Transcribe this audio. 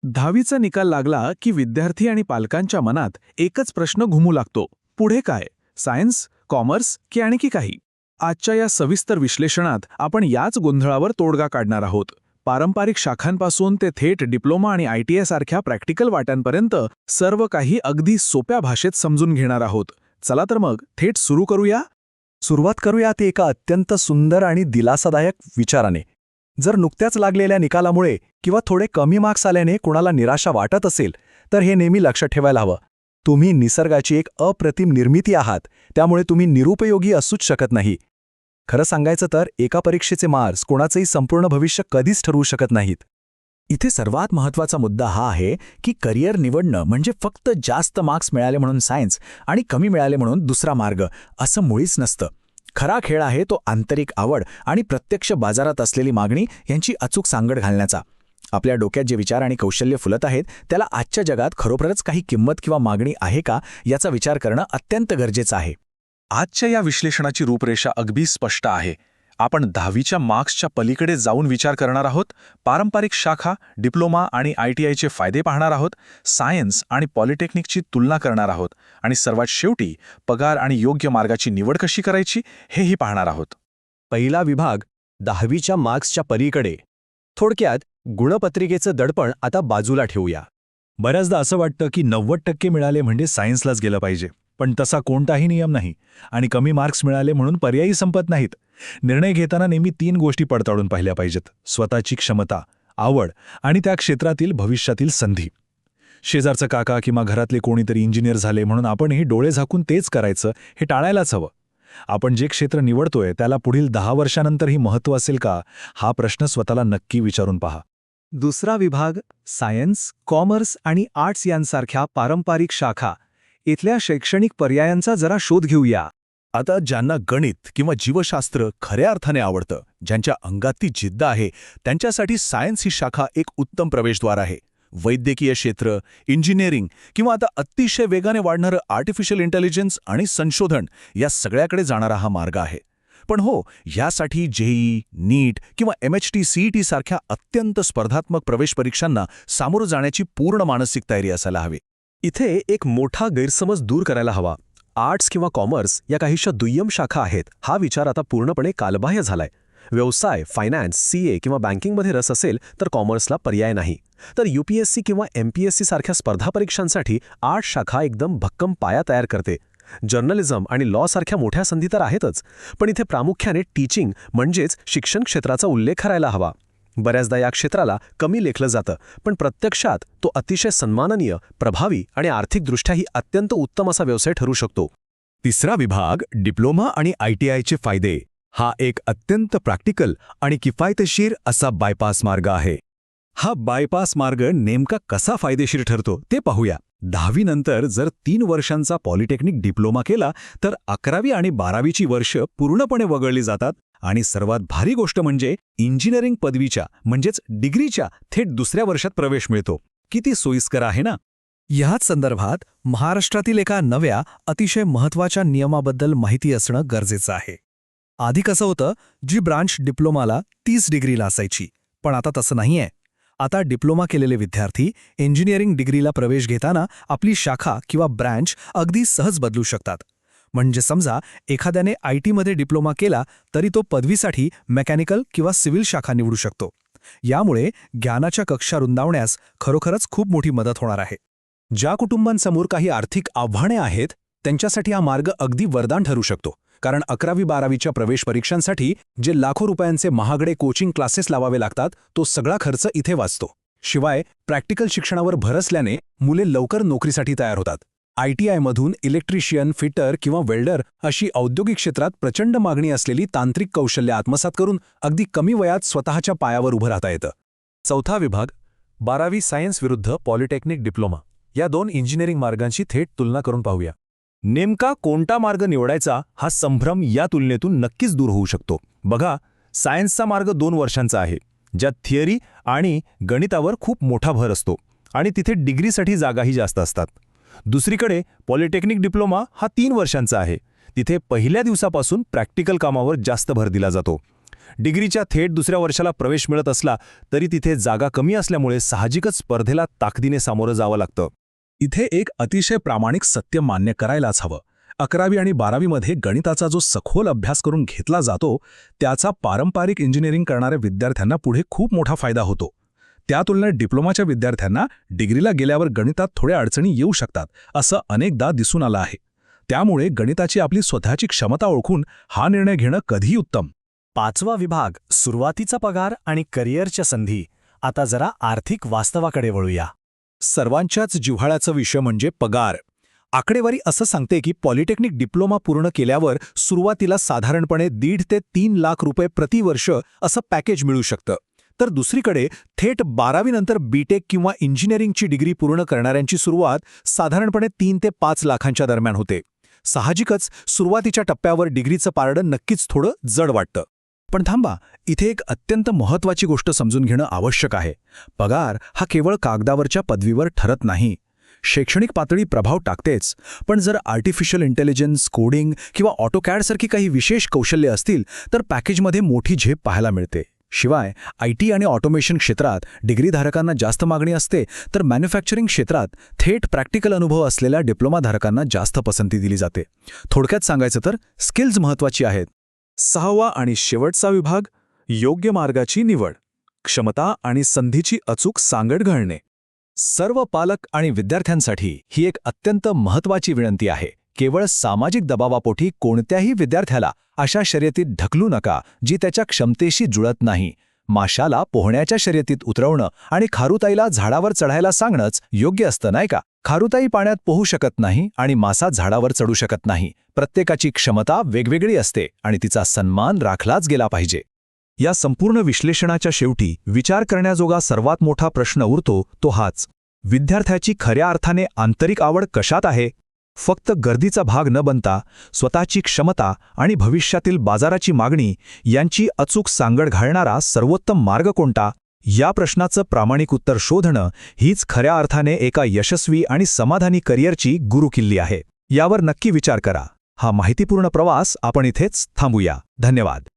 10वीचा निकाल लागला की विद्यार्थी आणि पालकांच्या मनात एकच प्रश्न घुमू लागतो. पुढे काय? सायन्स, कॉमर्स की आणखी काही? आजच्या या सविस्तर विश्लेषणात आपण याच गोंधळावर तोडगा काढणार आहोत. पारंपरिक शाखांपासून ते थेट डिप्लोमा आणि ITI सारख्या प्रॅक्टिकल वाट्यांपर्यंत सर्व काही अगदी सोप्या भाषेत समजून घेणार आहोत. चला तर मग थेट सुरू करूया. सुरुवात करूया ते एका अत्यंत सुंदर आणि दिलासादायक विचाराने. जर नुकत्याच लागलेल्या निकालामुळे किंवा थोडे कमी मार्क्स आल्याने कोणाला निराशा वाटत असेल तर हे नेहमी लक्षात ठेवायला हवं. तुम्ही निसर्गाची एक अप्रतिम निर्मिती आहात, त्यामुळे तुम्ही निरुपयोगी असूच शकत नाही. खरं सांगायचं तर एका परीक्षेचे मार्क्स कोणाचंही संपूर्ण भविष्य कधीच ठरवू शकत नाहीत. इथे सर्वात महत्त्वाचा मुद्दा हा आहे की करिअर निवडणं म्हणजे फक्त जास्त मार्क्स मिळाले म्हणून सायन्स आणि कमी मिळाले म्हणून दुसरा मार्ग असं मुळीच नसतं. खरा खेळ आहे तो आंतरिक आवड आणि प्रत्यक्ष बाजारात असलेली मागणी यांची अचूक सांगड घालण्याचा. आपल्या डोक्यात जे विचार आणि कौशल्य फुलत आहेत त्याला आजच्या जगात खरोखरच काही किंमत किंवा मागणी आहे का याचा विचार करणं अत्यंत गरजेचं आहे. आजच्या या विश्लेषणाची रूपरेषा अगदी स्पष्ट आहे. आपण 10वीच्या मार्क्सच्या पलीकडे जाऊन विचार करणार आहोत. पारंपरिक शाखा, डिप्लोमा आणि ITIचे फायदे पाहणार आहोत. सायन्स आणि पॉलिटेक्निकची तुलना करणार आहोत. आणि सर्वात शेवटी पगार आणि योग्य मार्गाची निवड कशी करायची हेही पाहणार आहोत. पहिला विभाग 10वीच्या मार्क्सच्या पलीकडे. थोडक्यात गुणपत्रिकेचं दडपण आता बाजूला ठेवूया. बऱ्याचदा असं वाटतं की 90% मिळाले म्हणजे सायन्सलाच गेलं पाहिजे, पण तसा कोणताही नियम नाही. आणि कमी मार्क्स मिळाले म्हणून पर्यायी संपत नाहीत. निर्णय घेताना नेहमी 3 गोष्टी पडताळून पाहिल्या पाहिजेत: स्वतःची क्षमता, आवड आणि त्या क्षेत्रातील भविष्यातील संधी. शेजारचं काका किंवा घरातले कोणीतरी इंजिनियर झाले म्हणून आपणही डोळे झाकून तेच करायचं हे टाळायलाच हवं. आपण जे क्षेत्र निवडतोय त्याला पुढील 10 वर्षांनंतरही महत्त्व असेल का, हा प्रश्न स्वतःला नक्की विचारून पहा. दुसरा विभाग सायन्स, कॉमर्स आणि आर्ट्स यांसारख्या पारंपरिक शाखा. इथल्या शैक्षणिक पर्यायांचा जरा शोध घेऊया. आता ज्यांना गणित किंवा जीवशास्त्र खऱ्या अर्थाने आवडतं, ज्यांच्या अंगात ती जिद्द आहे, त्यांच्यासाठी सायन्स ही शाखा एक उत्तम प्रवेशद्वार आहे. वैद्यकीय क्षेत्र, इंजिनिअरिंग किंवा आता अतिशय वेगाने वाढणारं आर्टिफिशियल इंटेलिजन्स आणि संशोधन या सगळ्याकडे जाणारा हा मार्ग आहे. पण हो, यासाठी JEE, नीट किंवा MHT CET सारख्या अत्यंत स्पर्धात्मक प्रवेश परीक्षांना सामोरं जाण्याची पूर्ण मानसिक तयारी असायला हवी. इथे एक मोठा गैरसमज दूर करायला हवा. आर्ट्स किंवा कॉमर्स या काहीशा दुय्यम शाखा आहेत हा विचार आता पूर्णपणे कालबाह्य झालाय. व्यवसाय, फायनान्स, CA किंवा बँकिंगमध्ये रस असेल तर कॉमर्सला पर्याय नाही. तर UPSC किंवा MPSC सारख्या स्पर्धा परीक्षांसाठी आर्ट्स शाखा एकदम भक्कम पाया तयार करते. जर्नलिझम आणि लॉ सारख्या मोठ्या संधी तर आहेतच, पण इथे प्रामुख्याने टीचिंग म्हणजेच शिक्षण क्षेत्राचा उल्लेख करायला हवा. बऱ्याचदा या क्षेत्राला कमी लेखलं जातं, पण प्रत्यक्षात तो अतिशय सन्माननीय, प्रभावी आणि आर्थिकदृष्ट्याही अत्यंत उत्तम असा व्यवसाय ठरू शकतो. तिसरा विभाग डिप्लोमा आणि ITIचे फायदे. हा एक अत्यंत प्रॅक्टिकल आणि किफायतशीर असा बायपास मार्ग आहे. हा बायपास मार्ग नेमका कसा फायदेशीर ठरतो ते पाहूया. 10वी नंतर जर 3 वर्षांचा पॉलिटेक्निक डिप्लोमा केला तर 11वी आणि 12वीची वर्ष पूर्णपणे वगळली जातात. आणि सर्वात भारी गोष्ट म्हणजे इंजिनिअरिंग पदवीच्या म्हणजेच डिग्रीच्या थेट दुसऱ्या वर्षात प्रवेश मिळतो. किती सोयीस्कर आहे ना. ह्याच संदर्भात महाराष्ट्रातील एका नव्या अतिशय महत्त्वाच्या नियमाबद्दल माहिती असणं गरजेचं आहे. आधी कसं होतं, जी ब्रांच डिप्लोमाला 30 डिग्रीला असायची, पण आता तसं नाहीये. आता डिप्लोमा केलेले विद्यार्थी इंजिनिअरिंग डिग्रीला प्रवेश घेताना आपली शाखा किंवा ब्रँच अगदी सहज बदलू शकतात. म्हणजे समजा एखाद्याने ITमध्ये डिप्लोमा केला तरी तो पदवीसाठी मेकॅनिकल किंवा सिव्हिल शाखा निवडू शकतो. यामुळे ज्ञानाच्या कक्षा रुंदावण्यास खरोखरच खूप मोठी मदत होणार आहे. ज्या कुटुंबांसमोर काही आर्थिक आव्हाने आहेत त्यांच्यासाठी हा मार्ग अगदी वरदान ठरू शकतो. कारण 11वी-12वीच्या प्रवेश परीक्षांसाठी जे लाखो रुपयांचे महागडे कोचिंग क्लासेस लावावे लागतात तो सगळा खर्च इथे वाचतो. शिवाय प्रॅक्टिकल शिक्षणावर भर असल्याने मुले लवकर नोकरीसाठी तयार होतात. ITIमधून इलेक्ट्रिशियन, फिटर किंवा वेल्डर अशी औद्योगिक क्षेत्रात प्रचंड मागणी असलेली तांत्रिक कौशल्य आत्मसात करून अगदी कमी वयात स्वतःच्या पायावर उभं राहता येतं. चौथा विभाग 12वी सायन्स विरुद्ध पॉलिटेक्निक डिप्लोमा. या 2 इंजिनिअरिंग मार्गांची थेट तुलना करून पाहूया. नेमका कोणता मार्ग निवडायचा हा संभ्रम या तुलनेतून नक्कीच दूर होऊ शकतो. बघा, सायन्सचा मार्ग 2 वर्षांचा आहे, ज्यात थिअरी आणि गणितावर खूप मोठा भर असतो आणि तिथे डिग्रीसाठी जागाही जास्त असतात. दुसरीकडे पॉलिटेक्निक डिप्लोमा हा 3 वर्षांचा आहे. तिथे पहिल्या दिवसापासून प्रॅक्टिकल कामावर जास्त भर दिला जातो डिग्रीच्या थेट दुसऱ्या वर्षाला प्रवेश मिळत असला तरी तिथे जागा कमी असल्यामुळे साहजिकच स्पर्धेला ताकदीने सामोरं जावं लागतं. इथे एक अतिशय प्रामाणिक सत्य मान्य करायलाच हवं. 11वी आणि 12वीमध्ये गणिताचा जो सखोल अभ्यास करून घेतला जातो त्याचा पारंपरिक इंजिनिअरिंग करणाऱ्या विद्यार्थ्यांना पुढे खूप मोठा फायदा होतो. त्या तुलनेत डिप्लोमाच्या विद्यार्थ्यांना डिग्रीला गेल्यावर गणितात थोड्या अडचणी येऊ शकतात असं अनेकदा दिसून आलं आहे. त्यामुळे गणिताची आपली स्वतःची क्षमता ओळखून हा निर्णय घेणं कधीही उत्तम. 5वा विभाग, सुरुवातीचा पगार आणि करिअरच्या संधी. आता जरा आर्थिक वास्तवाकडे वळूया. सर्वांच्याच जिव्हाळ्याचा विषय म्हणजे पगार. आकडेवारी असं सांगते की पॉलिटेक्निक डिप्लोमा पूर्ण केल्यावर सुरुवातीला साधारणपणे 1.5 ते 3 लाख रुपये प्रतिवर्ष असं पॅकेज मिळू शकतं. तर दुसरीकडे थेट 12वी नंतर बीटेक किंवा इंजिनिअरिंगची डिग्री पूर्ण करणाऱ्यांची सुरुवात साधारणपणे 3 ते 5 लाखांच्या दरम्यान होते. साहजिकच सुरुवातीच्या टप्प्यावर डिग्रीचं पारडं नक्कीच थोडं जड वाटतं. पण थांबा, इथे एक अत्यंत महत्त्वाची गोष्ट समजून घेणं आवश्यक आहे. पगार हा केवळ कागदावरच्या पदवीवर ठरत नाही. शैक्षणिक पातळी प्रभाव टाकतेच, पण जर आर्टिफिशियल इंटेलिजन्स, कोडिंग किंवा ऑटोकॅडसारखी काही विशेष कौशल्य असतील तर पॅकेजमध्ये मोठी झेप पाहायला मिळते. शिवाय IT आणि ऑटोमेशन क्षेत्रात डिग्रीधारकांना जास्त मागणी असते, तर मॅन्युफॅक्चरिंग क्षेत्रात थेट प्रॅक्टिकल अनुभव असलेल्या डिप्लोमाधारकांना जास्त पसंती दिली जाते. थोडक्यात सांगायचं तर स्किल्स महत्त्वाची आहेत. 6वा आणि शेवटचा विभाग, योग्य मार्गाची निवड. क्षमता आणि संधीची अचूक सांगड घालणे. सर्व पालक आणि विद्यार्थ्यांसाठी ही एक अत्यंत महत्त्वाची विनंती आहे. केवळ सामाजिक दबावापोटी कोणत्याही विद्यार्थ्याला अशा शर्यतीत ढकलू नका जी त्याच्या क्षमतेशी जुळत नाही. माशाला पोहण्याच्या शर्यतीत उतरवणं आणि खारुताईला झाडावर चढायला सांगणंच योग्य असतं, नाही का? खारुताई पाण्यात पोहू शकत नाही आणि मासा झाडावर चढू शकत नाही. प्रत्येकाची क्षमता वेगवेगळी असते आणि तिचा सन्मान राखलाच गेला पाहिजे. या संपूर्ण विश्लेषणाच्या शेवटी विचार करण्याजोगा सर्वात मोठा प्रश्न उरतो तो हाच: विद्यार्थ्याची खऱ्या अर्थाने आंतरिक आवड कशात आहे? फक्त गर्दीचा भाग न बनता स्वतःची क्षमता आणि भविष्यातील बाजाराची मागणी यांची अचूक सांगड घालणारा सर्वोत्तम मार्ग कोणता? या प्रश्नाचं प्रामाणिक उत्तर शोधणं हीच खऱ्या अर्थाने एका यशस्वी आणि समाधानी करिअरची गुरुकिल्ली आहे. यावर नक्की विचार करा. हा माहितीपूर्ण प्रवास आपण इथेच थांबूया. धन्यवाद.